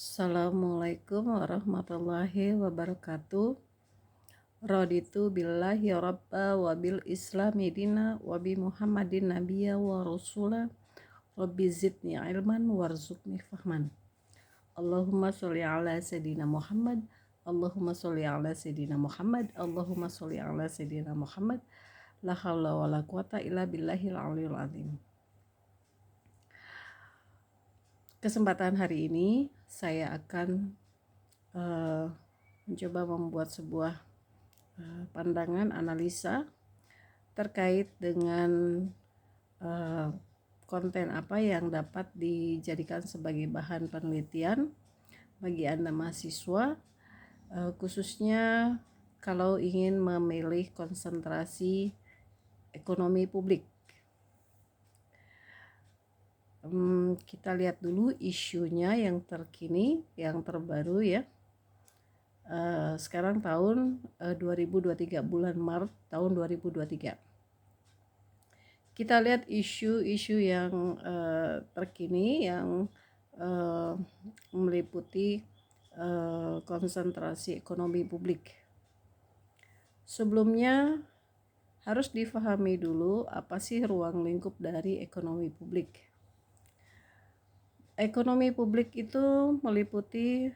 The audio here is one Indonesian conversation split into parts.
Assalamualaikum warahmatullahi wabarakatuh. Raditu billahi rabba wa bil islami dina wa bi muhammadin nabiyya wa rasula rabbi zidni ilman warzuqni fahman. Allahumma sholli ala sayyidina Muhammad. Allahumma sholli ala sayyidina Muhammad. Allahumma sholli ala sayyidina Muhammad. La haula wa la quwata illa billahil aliyul azim. Kesempatan hari ini saya akan mencoba membuat sebuah pandangan analisa terkait dengan konten apa yang dapat dijadikan sebagai bahan penelitian bagi Anda mahasiswa, khususnya kalau ingin memilih konsentrasi ekonomi publik. Kita lihat dulu isunya yang terkini, yang terbaru ya. Sekarang tahun 2023, bulan Maret tahun 2023. Kita lihat isu-isu yang terkini yang meliputi konsentrasi ekonomi publik. Sebelumnya harus difahami dulu apa sih ruang lingkup dari ekonomi publik. Ekonomi publik itu meliputi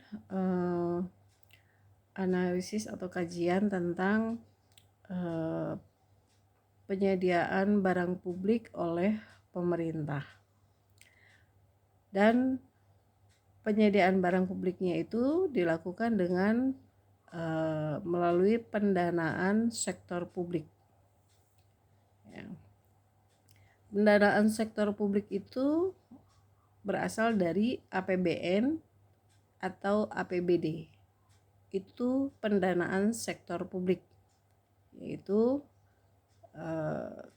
analisis atau kajian tentang penyediaan barang publik oleh pemerintah, dan penyediaan barang publiknya itu dilakukan dengan melalui pendanaan sektor publik ya. Pendanaan sektor publik itu berasal dari APBN atau APBD. Itu pendanaan sektor publik, yaitu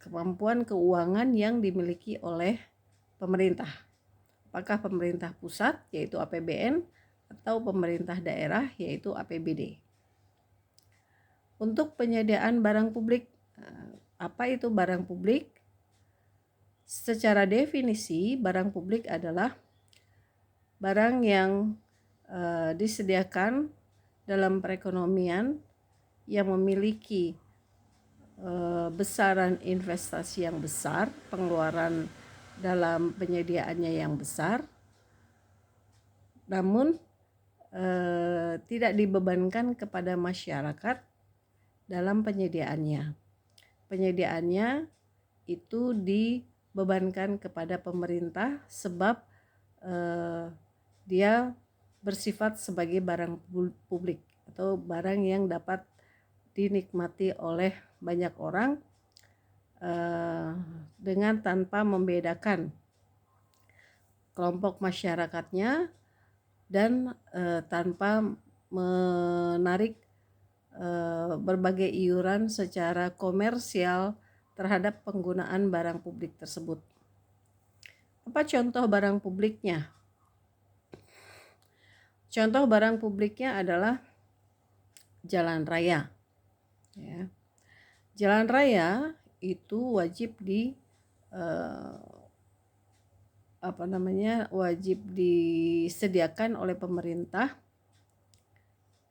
kemampuan keuangan yang dimiliki oleh pemerintah. Apakah pemerintah pusat yaitu APBN atau pemerintah daerah yaitu APBD. Untuk penyediaan barang publik, apa itu barang publik? Secara definisi, barang publik adalah barang yang disediakan dalam perekonomian yang memiliki besaran investasi yang besar, pengeluaran dalam penyediaannya yang besar, namun tidak dibebankan kepada masyarakat dalam penyediaannya. Penyediaannya itu dibebankan kepada pemerintah sebab dia bersifat sebagai barang publik atau barang yang dapat dinikmati oleh banyak orang dengan tanpa membedakan kelompok masyarakatnya dan tanpa menarik berbagai iuran secara komersial terhadap penggunaan barang publik tersebut. Apa contoh barang publiknya? Contoh barang publiknya adalah jalan raya. Ya. Jalan raya itu wajib wajib disediakan oleh pemerintah,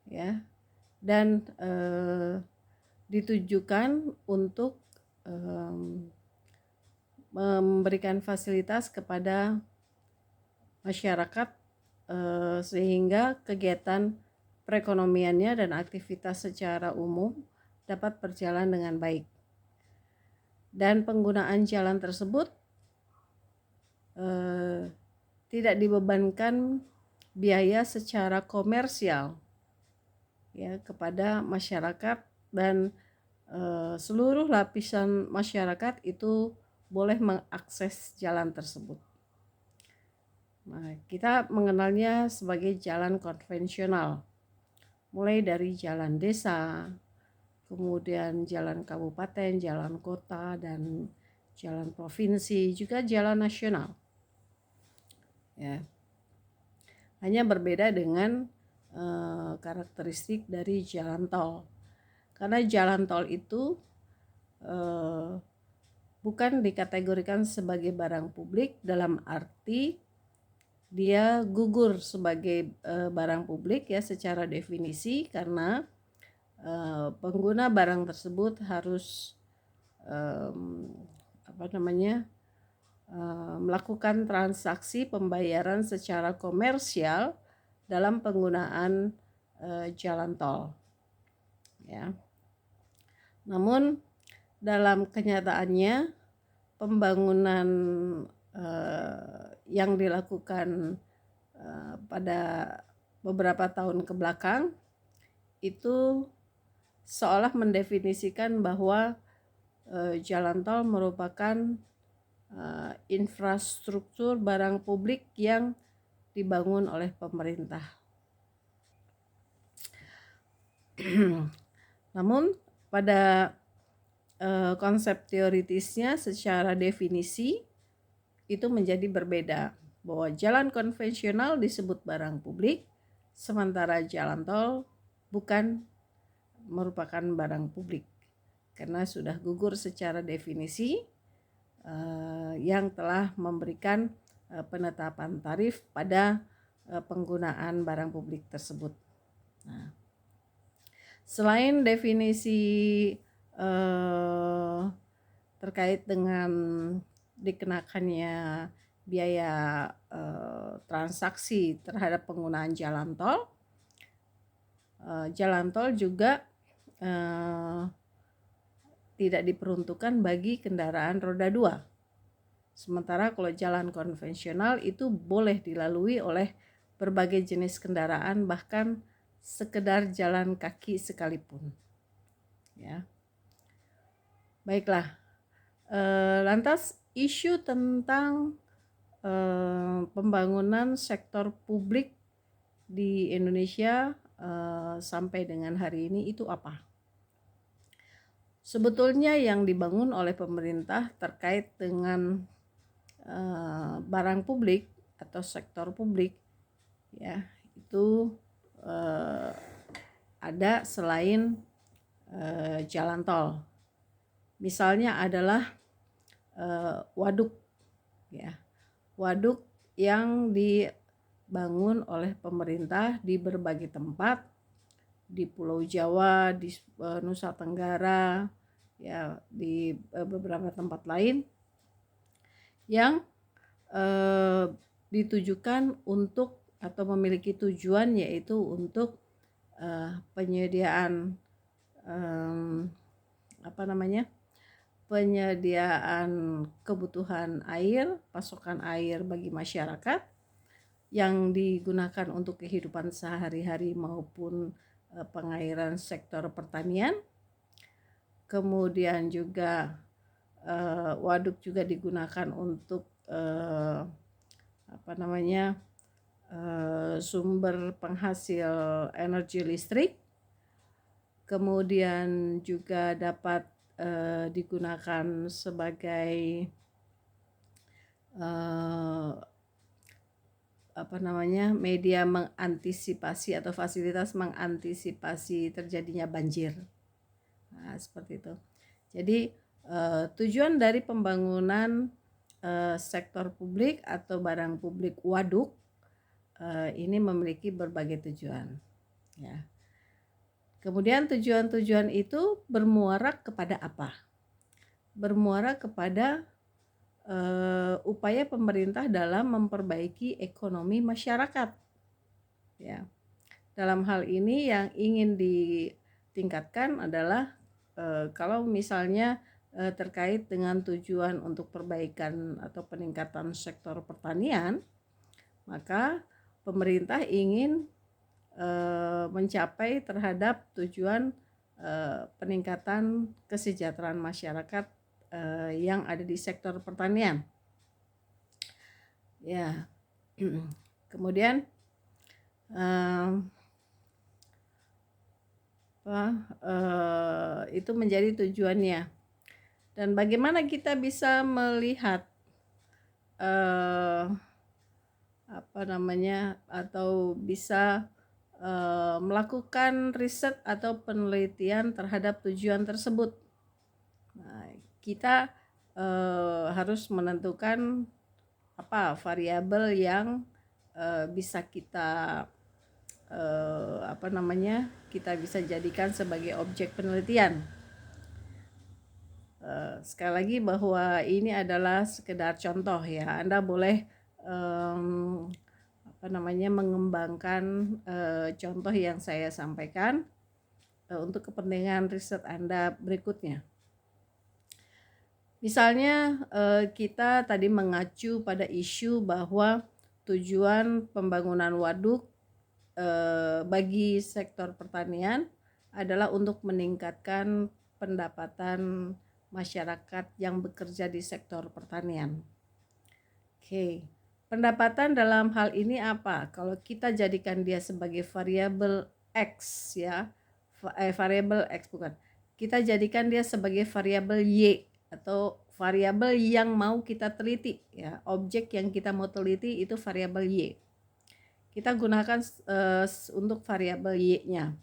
ya, dan ditujukan untuk memberikan fasilitas kepada masyarakat sehingga kegiatan perekonomiannya dan aktivitas secara umum dapat berjalan dengan baik. Dan penggunaan jalan tersebut tidak dibebankan biaya secara komersial ya kepada masyarakat, dan seluruh lapisan masyarakat itu boleh mengakses jalan tersebut. Nah, kita mengenalnya sebagai jalan konvensional, mulai dari jalan desa, kemudian jalan kabupaten, jalan kota, dan jalan provinsi, juga jalan nasional. Ya. Hanya berbeda dengan karakteristik dari jalan tol. Karena jalan tol itu bukan dikategorikan sebagai barang publik dalam arti dia gugur sebagai barang publik ya secara definisi, karena pengguna barang tersebut harus melakukan transaksi pembayaran secara komersial dalam penggunaan jalan tol ya. Namun dalam kenyataannya pembangunan yang dilakukan pada beberapa tahun ke belakang itu seolah mendefinisikan bahwa jalan tol merupakan infrastruktur barang publik yang dibangun oleh pemerintah. Namun pada konsep teoritisnya secara definisi itu menjadi berbeda, bahwa jalan konvensional disebut barang publik, sementara jalan tol bukan merupakan barang publik karena sudah gugur secara definisi yang telah memberikan penetapan tarif pada penggunaan barang publik tersebut. Nah, selain definisi terkait dengan dikenakannya biaya transaksi terhadap penggunaan jalan tol juga tidak diperuntukkan bagi kendaraan roda 2. Sementara kalau jalan konvensional itu boleh dilalui oleh berbagai jenis kendaraan, bahkan sekedar jalan kaki sekalipun. Ya. Baiklah. Lantas isu tentang pembangunan sektor publik di Indonesia sampai dengan hari ini itu apa? Sebetulnya yang dibangun oleh pemerintah terkait dengan barang publik atau sektor publik ya itu ada selain jalan tol. Misalnya adalah waduk ya. Waduk yang dibangun oleh pemerintah di berbagai tempat di Pulau Jawa, di Nusa Tenggara, ya di beberapa tempat lain yang ditujukan untuk atau memiliki tujuan yaitu untuk penyediaan penyediaan kebutuhan air, pasokan air bagi masyarakat yang digunakan untuk kehidupan sehari-hari maupun pengairan sektor pertanian. Kemudian juga waduk juga digunakan untuk sumber penghasil energi listrik. Kemudian juga dapat digunakan sebagai media mengantisipasi atau fasilitas mengantisipasi terjadinya banjir. Nah, seperti itu. Jadi tujuan dari pembangunan sektor publik atau barang publik waduk ini memiliki berbagai tujuan. Ya. Kemudian tujuan-tujuan itu bermuara kepada apa? Bermuara kepada upaya pemerintah dalam memperbaiki ekonomi masyarakat. Ya. Dalam hal ini yang ingin ditingkatkan adalah kalau misalnya terkait dengan tujuan untuk perbaikan atau peningkatan sektor pertanian, maka pemerintah ingin mencapai terhadap tujuan peningkatan kesejahteraan masyarakat yang ada di sektor pertanian. Ya, kemudian itu menjadi tujuannya. Dan bagaimana kita bisa melihat atau bisa melakukan riset atau penelitian terhadap tujuan tersebut. Nah, kita harus menentukan apa variabel yang bisa kita kita bisa jadikan sebagai objek penelitian. Sekali lagi bahwa ini adalah sekedar contoh ya. Anda boleh mengembangkan contoh yang saya sampaikan untuk kepentingan riset Anda berikutnya. Misalnya kita tadi mengacu pada isu bahwa tujuan pembangunan waduk bagi sektor pertanian adalah untuk meningkatkan pendapatan masyarakat yang bekerja di sektor pertanian. Oke, pendapatan dalam hal ini apa? Kalau kita jadikan dia sebagai variabel X ya, variabel X bukan. Kita jadikan dia sebagai variabel Y atau variabel yang mau kita teliti ya. Objek yang kita mau teliti itu variabel Y. Kita gunakan untuk variabel Y-nya,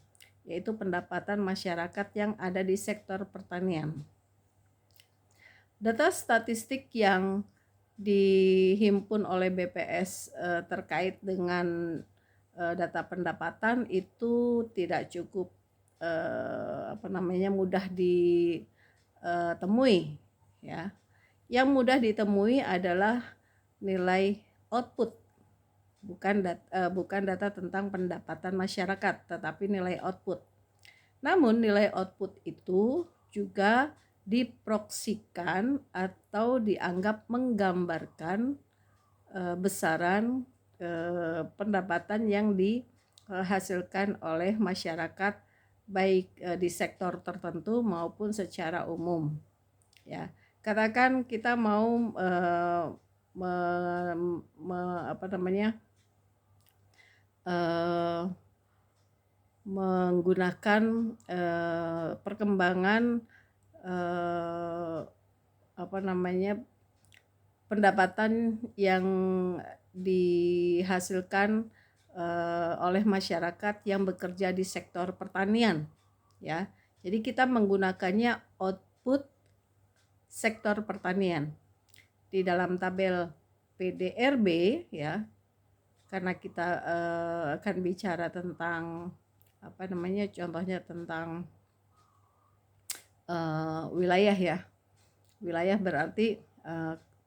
yaitu pendapatan masyarakat yang ada di sektor pertanian. Data statistik yang dihimpun oleh BPS terkait dengan data pendapatan itu tidak cukup mudah ditemui ya. Yang mudah ditemui adalah nilai output, bukan data tentang pendapatan masyarakat, tetapi nilai output. Namun nilai output itu juga diproksikan atau dianggap menggambarkan besaran pendapatan yang dihasilkan oleh masyarakat baik di sektor tertentu maupun secara umum ya. Katakan kita mau menggunakan perkembangan pendapatan yang dihasilkan oleh masyarakat yang bekerja di sektor pertanian ya. Jadi kita menggunakannya output sektor pertanian. Di dalam tabel PDRB ya, karena kita akan bicara tentang contohnya tentang wilayah ya. Wilayah berarti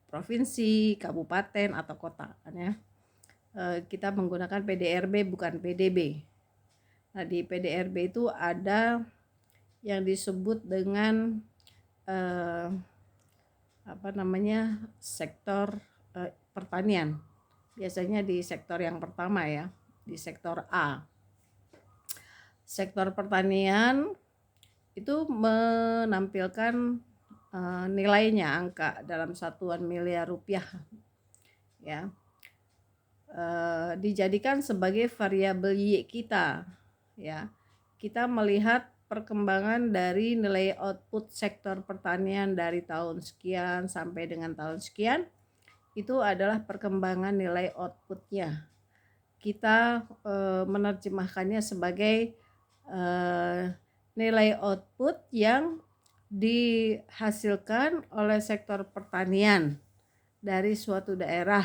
provinsi, kabupaten atau kota kan ya. Kita menggunakan PDRB bukan PDB. Nah, di PDRB itu ada yang disebut dengan sektor pertanian. Biasanya di sektor yang pertama ya, di sektor A. Sektor pertanian itu menampilkan nilainya angka dalam satuan miliar rupiah ya. Dijadikan sebagai variabel Y kita ya. Kita melihat perkembangan dari nilai output sektor pertanian dari tahun sekian sampai dengan tahun sekian, itu adalah perkembangan nilai outputnya. Kita menerjemahkannya sebagai nilai output yang dihasilkan oleh sektor pertanian dari suatu daerah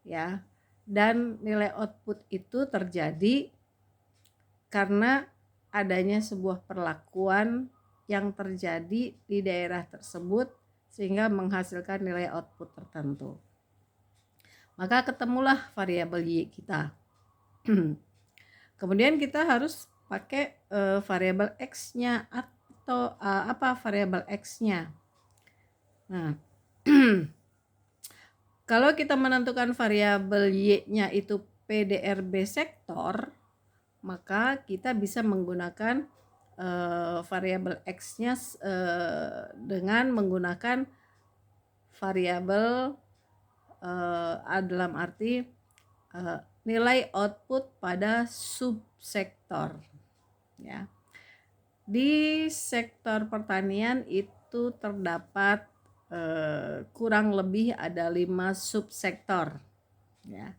ya. Dan nilai output itu terjadi karena adanya sebuah perlakuan yang terjadi di daerah tersebut sehingga menghasilkan nilai output tertentu. Maka ketemulah variabel Y kita. Kemudian kita harus pakai variabel X-nya atau apa variabel X-nya. Nah, kalau kita menentukan variabel Y-nya itu PDRB sektor, maka kita bisa menggunakan variabel X-nya dengan menggunakan variabel dalam arti nilai output pada subsektor ya. Di sektor pertanian itu terdapat kurang lebih ada 5 subsektor ya.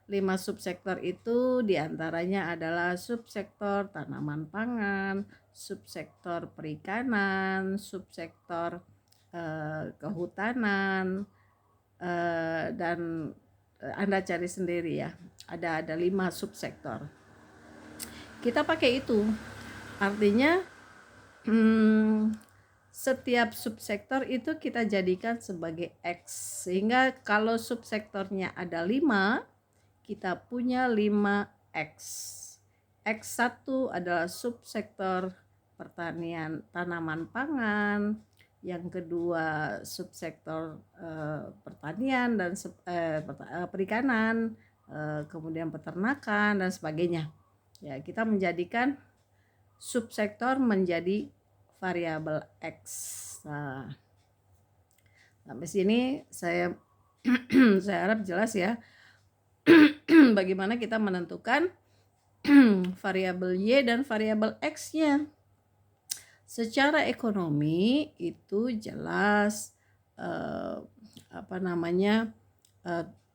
5 subsektor itu diantaranya adalah subsektor tanaman pangan, subsektor perikanan, subsektor kehutanan, dan Anda cari sendiri ya. Ada 5 subsektor. Kita pakai itu. Artinya setiap subsektor itu kita jadikan sebagai X. Sehingga kalau subsektornya ada 5, kita punya 5X. X1 adalah subsektor pertanian tanaman pangan, yang kedua subsektor pertanian dan perikanan, kemudian peternakan dan sebagainya. Ya, kita menjadikan subsektor menjadi variabel X. Nah, sampai sini saya harap jelas ya bagaimana kita menentukan variabel Y dan variabel X-nya. Secara ekonomi itu jelas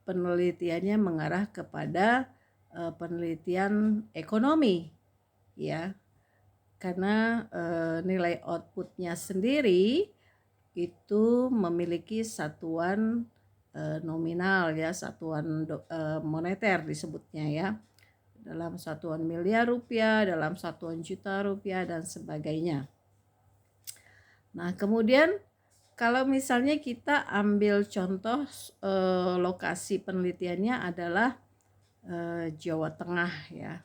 penelitiannya mengarah kepada penelitian ekonomi ya, karena nilai outputnya sendiri itu memiliki satuan nominal ya, satuan moneter disebutnya ya, dalam satuan miliar rupiah, dalam satuan juta rupiah dan sebagainya. Nah, kemudian kalau misalnya kita ambil contoh lokasi penelitiannya adalah Jawa Tengah ya,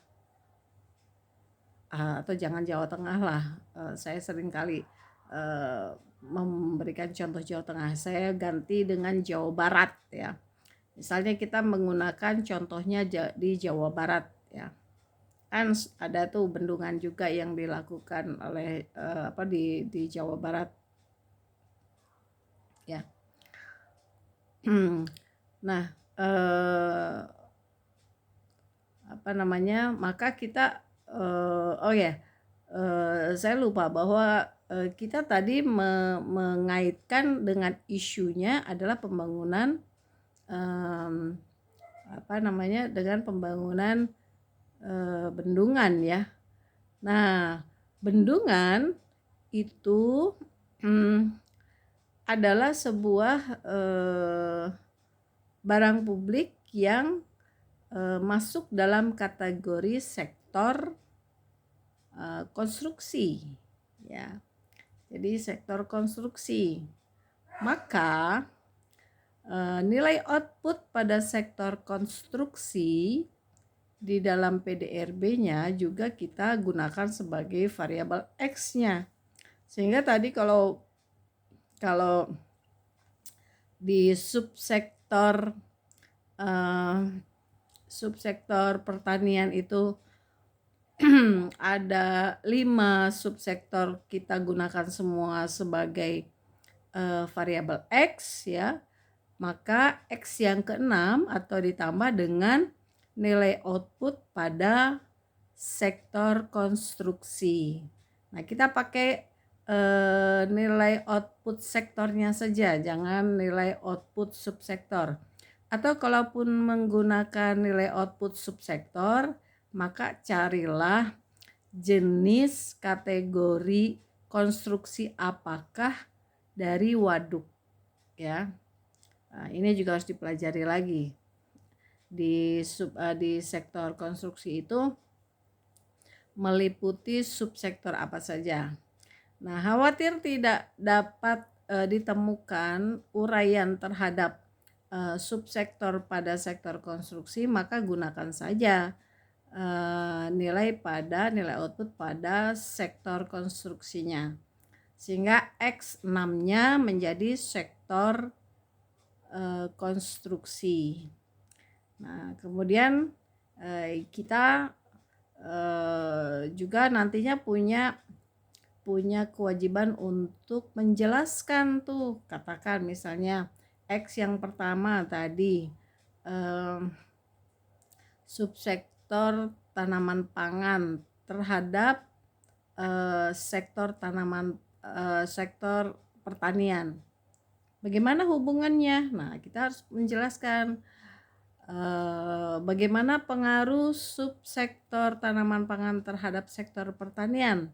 atau jangan Jawa Tengah lah, saya sering kali memberikan contoh Jawa Tengah, saya ganti dengan Jawa Barat ya. Misalnya kita menggunakan contohnya di Jawa Barat ya, kan ada tuh bendungan juga yang dilakukan oleh di Jawa Barat ya. Nah, maka kita saya lupa bahwa kita tadi mengaitkan dengan isunya adalah pembangunan dengan pembangunan bendungan ya. Nah, bendungan itu adalah sebuah barang publik yang masuk dalam kategori sektor konstruksi ya. Jadi sektor konstruksi. Maka nilai output pada sektor konstruksi di dalam PDRB-nya juga kita gunakan sebagai variabel X-nya. Sehingga tadi kalau di subsektor pertanian itu ada 5 subsektor, kita gunakan semua sebagai variabel X ya, maka X yang ke-6 atau ditambah dengan nilai output pada sektor konstruksi. Nah, kita pakai nilai output sektornya saja, jangan nilai output subsektor. Atau kalaupun menggunakan nilai output subsektor, maka carilah jenis kategori konstruksi apakah dari waduk ya. Nah, ini juga harus dipelajari lagi. Di sektor konstruksi itu meliputi subsektor apa saja. Nah, khawatir tidak dapat ditemukan uraian terhadap subsektor pada sektor konstruksi, maka gunakan saja nilai output pada sektor konstruksinya, sehingga X6-nya menjadi sektor konstruksi. Nah, kemudian kita juga nantinya punya kewajiban untuk menjelaskan tuh, katakan misalnya X yang pertama tadi subsektor tanaman pangan terhadap sektor pertanian. Bagaimana hubungannya? Nah, kita harus menjelaskan bagaimana pengaruh subsektor tanaman pangan terhadap sektor pertanian.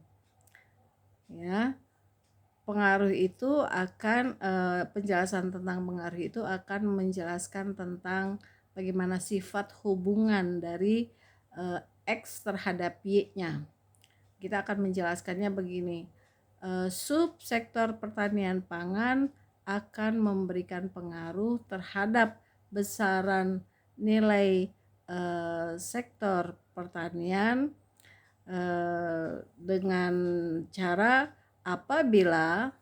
Ya, pengaruh itu akan penjelasan tentang pengaruh itu akan menjelaskan tentang bagaimana sifat hubungan dari X terhadap Y-nya. Kita akan menjelaskannya begini. Subsektor pertanian pangan akan memberikan pengaruh terhadap besaran nilai sektor pertanian dengan cara apabila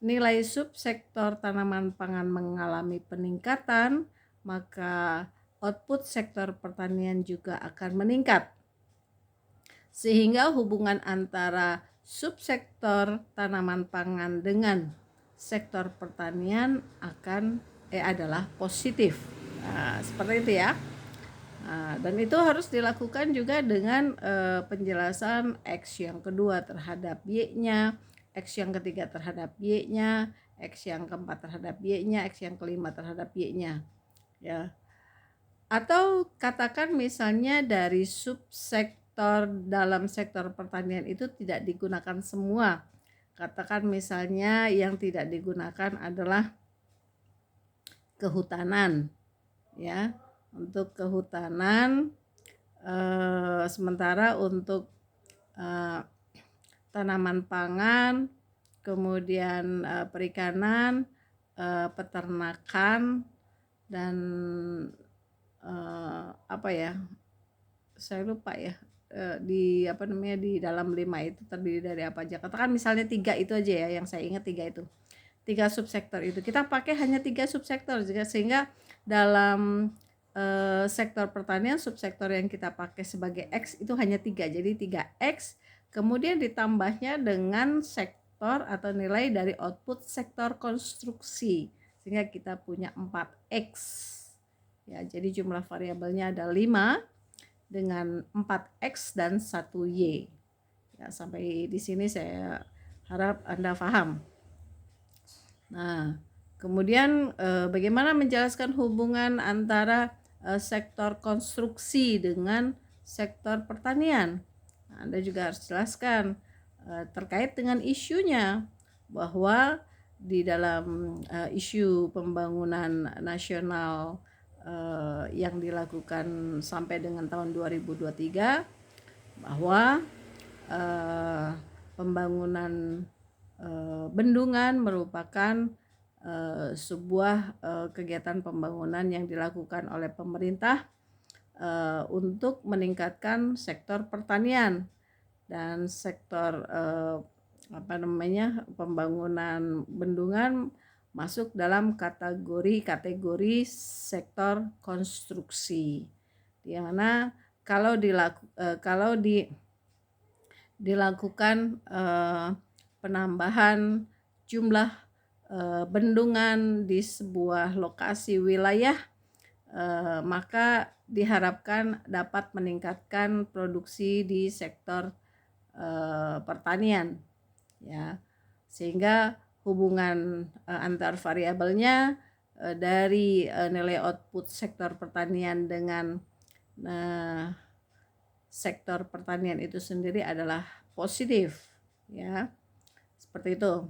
nilai subsektor tanaman pangan mengalami peningkatan, maka output sektor pertanian juga akan meningkat. Sehingga hubungan antara subsektor tanaman pangan dengan sektor pertanian adalah positif. Nah, seperti itu ya. Nah, dan itu harus dilakukan juga dengan penjelasan X yang kedua terhadap Y-nya, X yang ketiga terhadap Y-nya, X yang keempat terhadap Y-nya, X yang kelima terhadap Y-nya. Ya. Atau katakan misalnya dari subsektor dalam sektor pertanian itu tidak digunakan semua. Katakan misalnya yang tidak digunakan adalah kehutanan, ya. Untuk kehutanan, sementara untuk tanaman pangan, kemudian perikanan, peternakan, dan saya lupa ya, di dalam 5 itu terdiri dari apa aja. Katakan misalnya 3 itu aja ya, yang saya ingat 3 itu. 3 subsektor itu. Kita pakai hanya 3 subsektor sehingga dalam sektor pertanian subsektor yang kita pakai sebagai X itu hanya 3. Jadi 3X, kemudian ditambahnya dengan sektor atau nilai dari output sektor konstruksi, sehingga kita punya 4X. Ya, jadi jumlah variabelnya ada 5 dengan 4X dan 1Y. Ya, sampai di sini saya harap Anda paham. Nah, kemudian bagaimana menjelaskan hubungan antara sektor konstruksi dengan sektor pertanian? Nah, Anda juga harus jelaskan terkait dengan isunya, bahwa di dalam isu pembangunan nasional yang dilakukan sampai dengan tahun 2023, bahwa pembangunan bendungan merupakan sebuah kegiatan pembangunan yang dilakukan oleh pemerintah untuk meningkatkan sektor pertanian dan sektor pembangunan bendungan masuk dalam kategori sektor konstruksi, di mana kalau dilakukan penambahan jumlah bendungan di sebuah lokasi wilayah, maka diharapkan dapat meningkatkan produksi di sektor pertanian, ya, sehingga hubungan antar variabelnya dari nilai output sektor pertanian dengan sektor pertanian itu sendiri adalah positif, ya, seperti itu.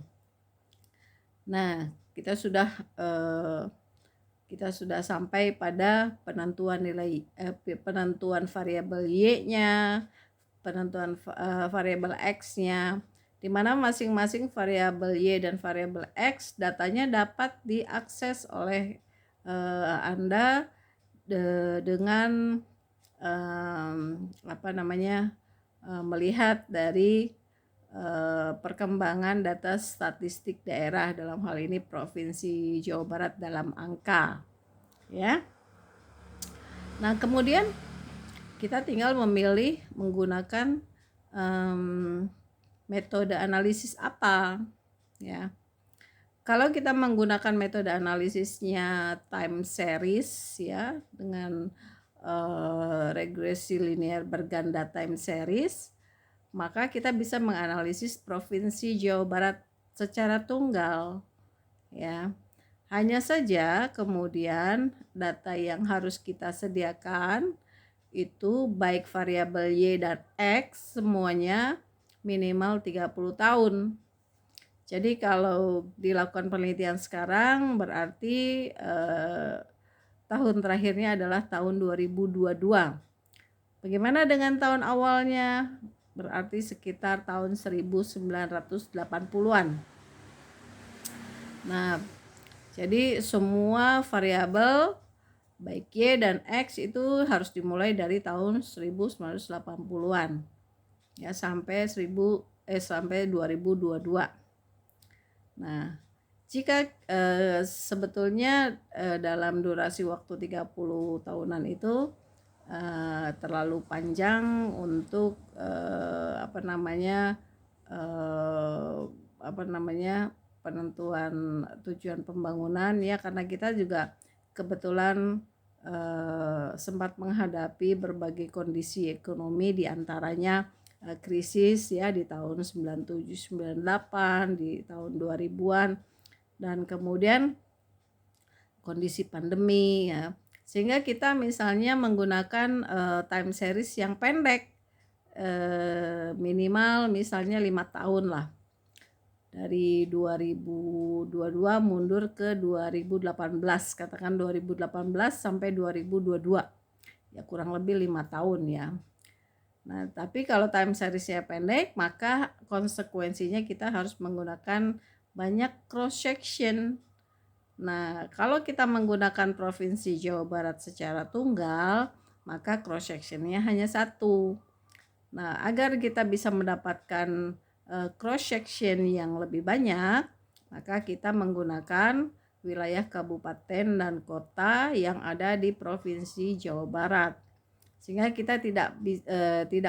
Nah, kita sudah sampai pada penentuan penentuan variabel Y-nya, penentuan variabel X-nya, di mana masing-masing variabel Y dan variabel X datanya dapat diakses oleh Anda dengan melihat dari perkembangan data statistik daerah, dalam hal ini Provinsi Jawa Barat dalam angka, ya. Nah, kemudian kita tinggal memilih menggunakan metode analisis apa, ya. Kalau kita menggunakan metode analisisnya time series, ya, dengan regresi linear berganda time series, maka kita bisa menganalisis Provinsi Jawa Barat secara tunggal, ya. Hanya saja kemudian data yang harus kita sediakan itu baik variabel Y dan X semuanya minimal 30 tahun. Jadi kalau dilakukan penelitian sekarang berarti tahun terakhirnya adalah tahun 2022. Bagaimana dengan tahun awalnya? Berarti sekitar tahun 1980-an. Nah, jadi semua variabel baik Y dan X itu harus dimulai dari tahun 1980-an ya sampai 2022. Nah, jika sebetulnya dalam durasi waktu 30 tahunan itu terlalu panjang untuk penentuan tujuan pembangunan ya, karena kita juga kebetulan sempat menghadapi berbagai kondisi ekonomi, diantaranya krisis ya di tahun 97-98, di tahun 2000-an, dan kemudian kondisi pandemi ya, sehingga kita misalnya menggunakan time series yang pendek, minimal misalnya 5 tahun lah, dari 2022 mundur ke 2018, katakan 2018 sampai 2022 ya, kurang lebih 5 tahun ya. Nah, tapi kalau time seriesnya pendek, maka konsekuensinya kita harus menggunakan banyak cross section. Nah, kalau kita menggunakan Provinsi Jawa Barat secara tunggal, maka cross sectionnya hanya satu. Nah, agar kita bisa mendapatkan cross section yang lebih banyak, maka kita menggunakan wilayah kabupaten dan kota yang ada di Provinsi Jawa Barat. Sehingga kita tidak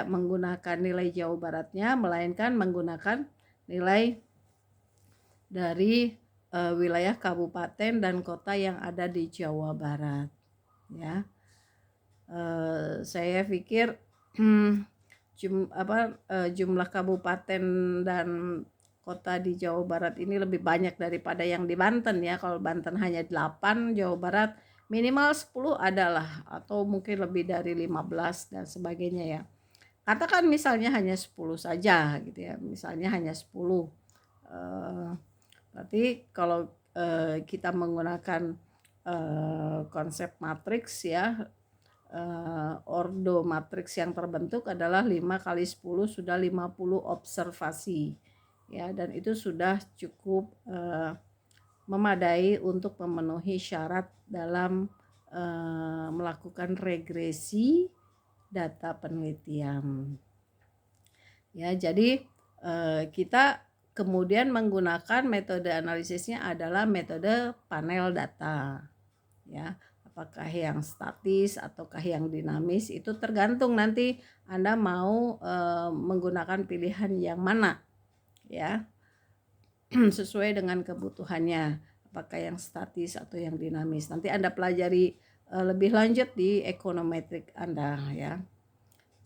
menggunakan nilai Jawa Baratnya, melainkan menggunakan nilai dari wilayah kabupaten dan kota yang ada di Jawa Barat ya. Saya pikir jumlah kabupaten dan kota di Jawa Barat ini lebih banyak daripada yang di Banten ya. Kalau Banten hanya 8, Jawa Barat minimal 10 adalah, atau mungkin lebih dari 15 dan sebagainya ya. Katakan misalnya hanya 10 saja gitu ya, misalnya hanya 10. Berarti kalau kita menggunakan konsep matriks ya, ordo matriks yang terbentuk adalah 5 kali 10 sudah 50 observasi ya, dan itu sudah cukup memadai untuk memenuhi syarat dalam melakukan regresi data penelitian ya. Jadi kita kemudian menggunakan metode analisisnya adalah metode panel data ya. Apakah yang statis ataukah yang dinamis, itu tergantung nanti Anda mau menggunakan pilihan yang mana ya, sesuai dengan kebutuhannya, apakah yang statis atau yang dinamis. Nanti Anda pelajari lebih lanjut di ekonometrik Anda ya.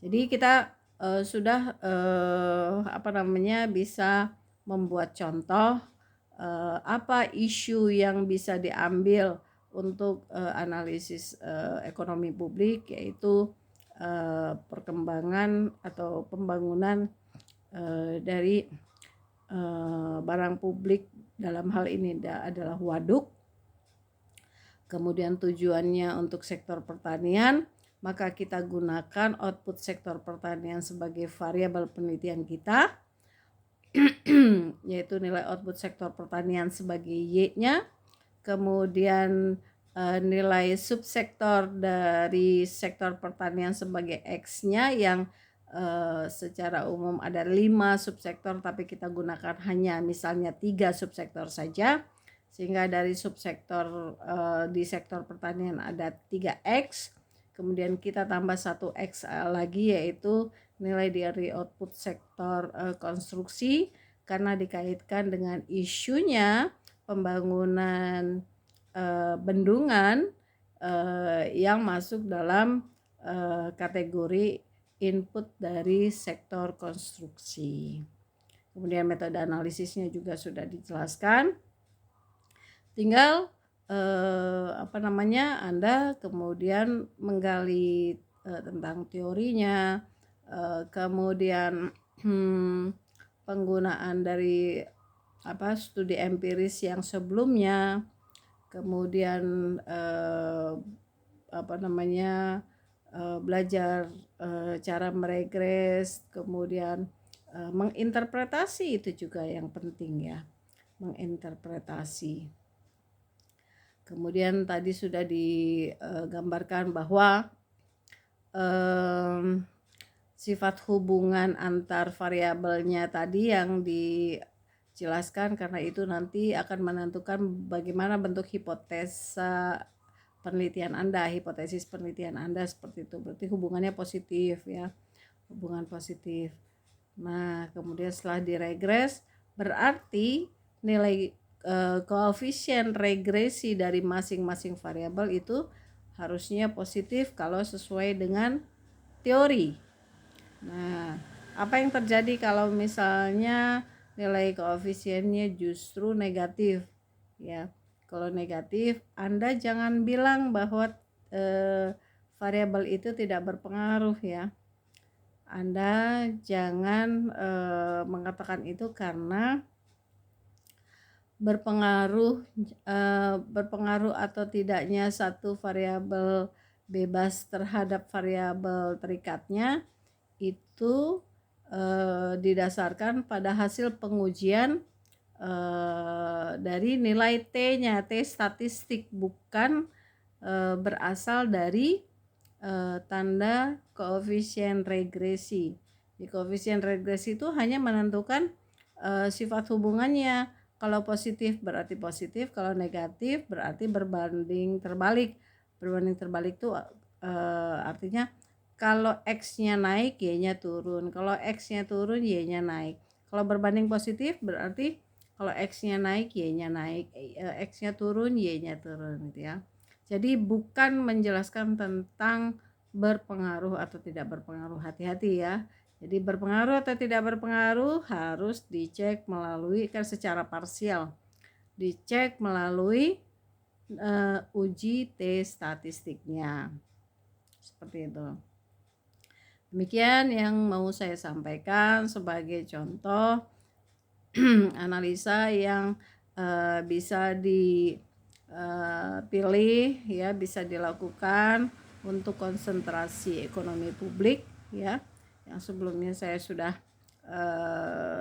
Jadi kita sudah bisa membuat contoh apa isu yang bisa diambil untuk analisis ekonomi publik, yaitu perkembangan atau pembangunan dari barang publik, dalam hal ini adalah waduk. Kemudian tujuannya untuk sektor pertanian, maka kita gunakan output sektor pertanian sebagai variabel penelitian kita, yaitu nilai output sektor pertanian sebagai Y-nya. Kemudian nilai subsektor dari sektor pertanian sebagai X-nya, yang secara umum ada 5 subsektor, tapi kita gunakan hanya misalnya 3 subsektor saja, sehingga dari subsektor di sektor pertanian ada 3X, kemudian kita tambah 1X lagi, yaitu nilai dari output sektor konstruksi, karena dikaitkan dengan isunya pembangunan bendungan yang masuk dalam kategori input dari sektor konstruksi. Kemudian metode analisisnya juga sudah dijelaskan. Tinggal Anda kemudian menggali tentang teorinya, kemudian penggunaan dari studi empiris yang sebelumnya, kemudian belajar cara meregres, kemudian menginterpretasi itu juga yang penting ya, menginterpretasi. Kemudian tadi sudah digambarkan bahwa sifat hubungan antar variabelnya tadi yang dijelaskan, karena itu nanti akan menentukan bagaimana bentuk hipotesa penelitian Anda, hipotesis penelitian Anda seperti itu. Berarti hubungannya positif ya, hubungan positif. Nah, kemudian setelah diregres berarti nilai koefisien regresi dari masing-masing variabel itu harusnya positif kalau sesuai dengan teori. Nah, apa yang terjadi kalau misalnya nilai koefisiennya justru negatif ya? Kalau negatif, Anda jangan bilang bahwa variabel itu tidak berpengaruh ya. Anda jangan mengatakan itu, karena berpengaruh atau tidaknya satu variabel bebas terhadap variabel terikatnya itu didasarkan pada hasil pengujian dari nilai T-nya, T statistik, bukan berasal dari tanda koefisien regresi. Di koefisien regresi itu hanya menentukan sifat hubungannya. Kalau positif berarti positif, kalau negatif berarti berbanding terbalik. Berbanding terbalik itu artinya kalau X-nya naik, Y-nya turun. Kalau X-nya turun, Y-nya naik. Kalau berbanding positif berarti kalau X-nya naik, Y-nya naik. X-nya turun, Y-nya turun gitu ya. Jadi bukan menjelaskan tentang berpengaruh atau tidak berpengaruh. Hati-hati ya. Jadi berpengaruh atau tidak berpengaruh harus dicek melalui, kan secara parsial, dicek melalui uji T statistiknya. Seperti itu. Demikian yang mau saya sampaikan sebagai contoh analisa yang bisa dipilih ya, bisa dilakukan untuk konsentrasi ekonomi publik ya. Yang sebelumnya saya sudah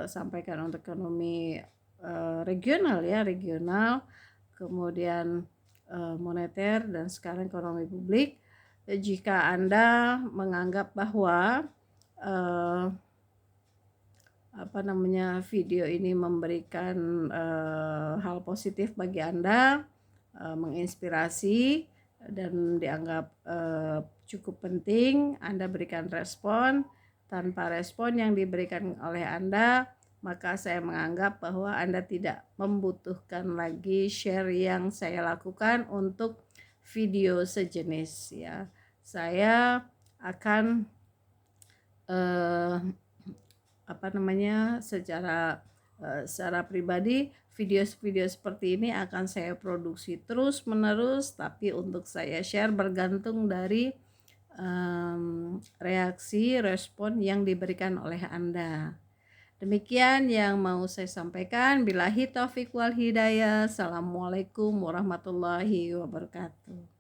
sampaikan untuk ekonomi regional ya, regional, kemudian moneter, dan sekarang ekonomi publik. Jika Anda menganggap bahwa video ini memberikan hal positif bagi Anda, menginspirasi dan dianggap cukup penting, Anda berikan respon. Tanpa respon yang diberikan oleh Anda, maka saya menganggap bahwa Anda tidak membutuhkan lagi share yang saya lakukan untuk video sejenis ya. Saya akan secara pribadi video-video seperti ini akan saya produksi terus menerus, tapi untuk saya share bergantung dari reaksi respon yang diberikan oleh Anda. Demikian yang mau saya sampaikan. Billahi taufiq wal hidayah. Assalamualaikum warahmatullahi wabarakatuh.